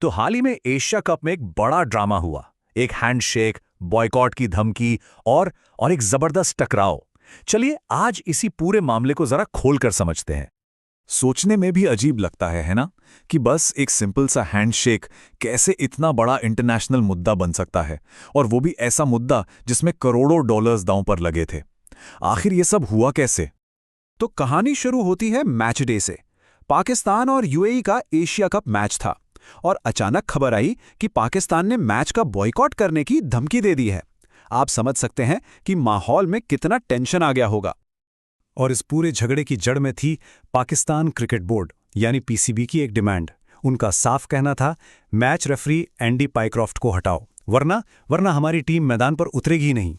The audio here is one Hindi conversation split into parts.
तो हाल ही में एशिया कप में एक बड़ा ड्रामा हुआ। एक हैंडशेक, बॉयकॉट की धमकी और एक जबरदस्त टकराव। चलिए आज इसी पूरे मामले को जरा खोलकर समझते हैं। सोचने में भी अजीब लगता है ना, कि बस एक सिंपल सा हैंडशेक कैसे इतना बड़ा इंटरनेशनल मुद्दा बन सकता है, और वो भी ऐसा मुद्दा जिसमें करोड़ों डॉलर्स दांव पर लगे थे। आखिर ये सब हुआ कैसे? तो कहानी शुरू होती है मैच डे से। पाकिस्तान और यूएई का एशिया कप मैच था और अचानक खबर आई कि पाकिस्तान ने मैच का बॉयकॉट करने की धमकी दे दी है। आप समझ सकते हैं कि माहौल में कितना टेंशन आ गया होगा। और इस पूरे झगड़े की जड़ में थी पाकिस्तान क्रिकेट बोर्ड यानी पीसीबी की एक डिमांड। उनका साफ कहना था, मैच रेफरी एंडी पाइक्रॉफ्ट को हटाओ, वरना हमारी टीम मैदान पर उतरेगी ही नहीं।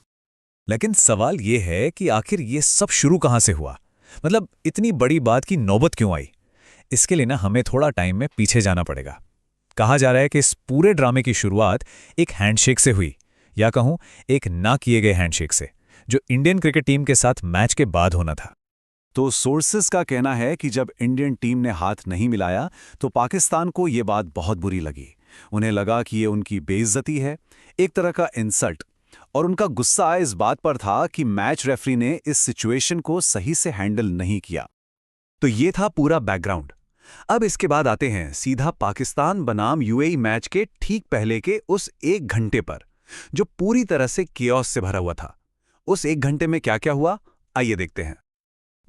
लेकिन सवाल ये है कि आखिर ये सब शुरू कहाँ से हुआ? मतलब इतनी बड़ी बात की नौबत क्यों आई? इसके लिए ना हमें थोड़ा टाइम में पीछे जाना पड़ेगा। कहा जा रहा है कि इस पूरे ड्रामे की शुरुआत एक हैंडशेक से हुई, या कहूं एक ना किए गए हैंडशेक से, जो इंडियन क्रिकेट टीम के साथ मैच के बाद होना था। तो सोर्सेस का कहना है कि जब इंडियन टीम ने हाथ नहीं मिलाया तो पाकिस्तान को ये बात बहुत बुरी लगी। उन्हें लगा कि ये उनकी बेइज्जती है, एक तरह का इंसल्ट। और उनका गुस्सा इस बात पर था कि मैच रेफरी ने इस सिचुएशन को सही से हैंडल नहीं किया। तो ये था पूरा बैकग्राउंड। अब इसके बाद आते हैं सीधा पाकिस्तान बनाम यूएई मैच के ठीक पहले के उस 1 घंटे पर, जो पूरी तरह से कियोस से भरा हुआ था। उस 1 घंटे में क्या क्या हुआ, आइए देखते हैं।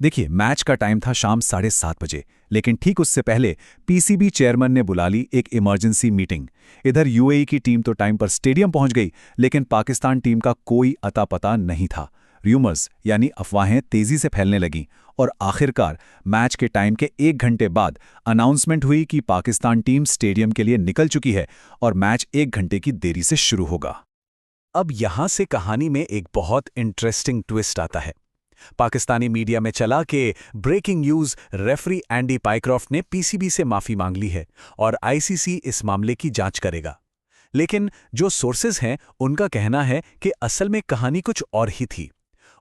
देखिए, मैच का टाइम था शाम 7:30 बजे, लेकिन ठीक उससे पहले पीसीबी चेयरमैन ने बुला ली एक इमरजेंसी मीटिंग। इधर यूएई की टीम तो टाइम पर स्टेडियम पहुंच गई, लेकिन पाकिस्तान टीम का कोई अता पता नहीं था। र्यूमर्स यानी अफवाहें तेजी से फैलने लगीं और आखिरकार मैच के टाइम के 1 घंटे बाद अनाउंसमेंट हुई कि पाकिस्तान टीम स्टेडियम के लिए निकल चुकी है और मैच 1 घंटे की देरी से शुरू होगा। अब यहां से कहानी में एक बहुत इंटरेस्टिंग ट्विस्ट आता है। पाकिस्तानी मीडिया में चला कि breaking news, referee Andy Pycroft ने पीसीबी से माफी मांग ली है और आईसीसी इस मामले की जांच करेगा। लेकिन जो सोर्सेज हैं उनका कहना है कि असल में कहानी कुछ और ही थी।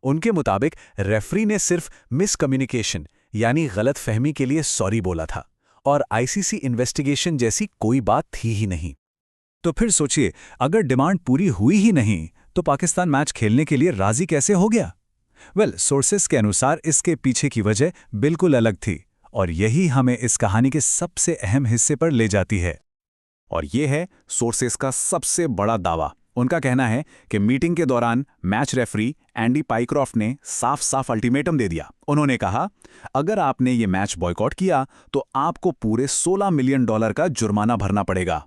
उनके मुताबिक रेफरी ने सिर्फ मिसकम्युनिकेशन यानी गलतफहमी के लिए सॉरी बोला था और आईसीसी इन्वेस्टिगेशन जैसी कोई बात थी ही नहीं। तो फिर सोचिए, अगर डिमांड पूरी हुई ही नहीं तो पाकिस्तान मैच खेलने के लिए राजी कैसे हो गया? सोर्सेस के अनुसार इसके पीछे की वजह बिल्कुल अलग थी, और यही हमें इस कहानी के सबसे अहम हिस्से पर ले जाती है। और ये है सोर्सेस का सबसे बड़ा दावा। उनका कहना है कि मीटिंग के दौरान मैच रेफरी एंडी पाइक्रॉफ्ट ने साफ साफ अल्टीमेटम दे दिया। उन्होंने कहा, अगर आपने ये मैच बॉयकॉट किया तो आपको पूरे $16 मिलियन का जुर्माना भरना पड़ेगा।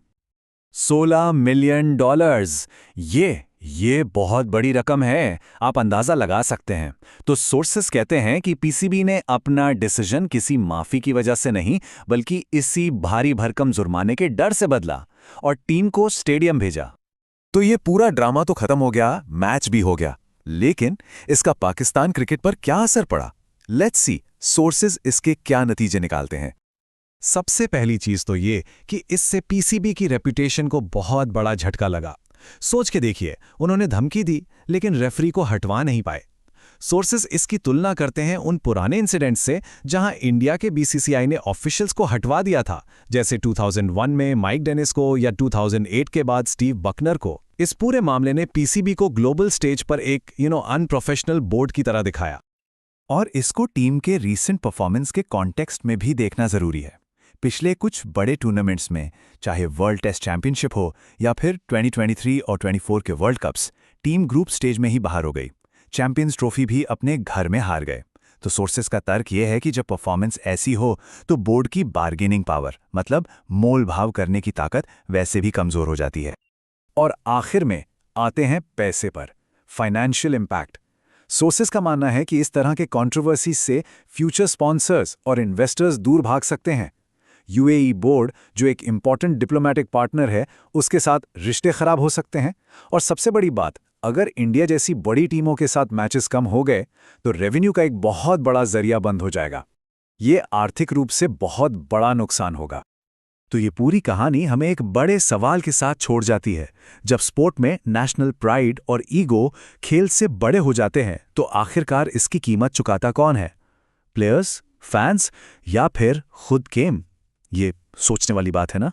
$16 मिलियन। ये बहुत बड़ी रकम है, आप अंदाजा लगा सकते हैं। तो सोर्सेस कहते हैं कि पीसीबी ने अपना डिसीजन किसी माफी की वजह से नहीं, बल्कि इसी भारी भरकम जुर्माने के डर से बदला और टीम को स्टेडियम भेजा। तो ये पूरा ड्रामा तो खत्म हो गया, मैच भी हो गया, लेकिन इसका पाकिस्तान क्रिकेट पर क्या असर पड़ा? लेट्स सी सोर्सेज इसके क्या नतीजे निकालते हैं। सबसे पहली चीज तो ये कि इससे पीसीबी की रेपुटेशन को बहुत बड़ा झटका लगा। सोच के देखिए, उन्होंने धमकी दी लेकिन रेफरी को हटवा नहीं पाए। सोर्सेस इसकी तुलना करते हैं उन पुराने इंसिडेंट्स से जहां इंडिया के बीसीसीआई ने ऑफिशियल्स को हटवा दिया था, जैसे 2001 में माइक डेनिस को या 2008 के बाद स्टीव बकनर को। इस पूरे मामले ने पीसीबी को ग्लोबल स्टेज पर एक अनप्रोफेशनल बोर्ड की तरह दिखाया। और इसको टीम के रीसेंट परफॉर्मेंस के कॉन्टेक्स्ट में भी देखना जरूरी है। पिछले कुछ बड़े टूर्नामेंट्स में, चाहे वर्ल्ड टेस्ट चैंपियनशिप हो या फिर 2023 और 24 के world cups, team group stage में ही बाहर हो गई। चैंपियंस ट्रॉफी भी अपने घर में हार गए। तो सोर्सेस का तर्क यह है कि जब परफॉर्मेंस ऐसी हो तो बोर्ड की बार्गेनिंग पावर, मतलब मोल भाव करने की ताकत, वैसे भी कमजोर हो जाती है। और आखिर में आते हैं पैसे पर, फाइनेंशियल इम्पैक्ट। सोर्सेस का मानना है कि इस तरह के कंट्रोवर्सी से फ्यूचर स्पॉन्सर्स और इन्वेस्टर्स दूर भाग सकते हैं। यूएई बोर्ड, जो एक इंपॉर्टेंट डिप्लोमैटिक पार्टनर है, उसके साथ रिश्ते खराब हो सकते हैं। और सबसे बड़ी बात, अगर इंडिया जैसी बड़ी टीमों के साथ मैचेस कम हो गए तो रेवेन्यू का एक बहुत बड़ा जरिया बंद हो जाएगा। ये आर्थिक रूप से बहुत बड़ा नुकसान होगा। तो ये पूरी कहानी हमें एक बड़े सवाल के साथ छोड़ जाती है। जब स्पोर्ट में नेशनल प्राइड और ईगो खेल से बड़े हो जाते हैं तो आखिरकार इसकी कीमत चुकाता कौन है? प्लेयर्स, फैंस या फिर खुद गेम? ये सोचने वाली बात है ना।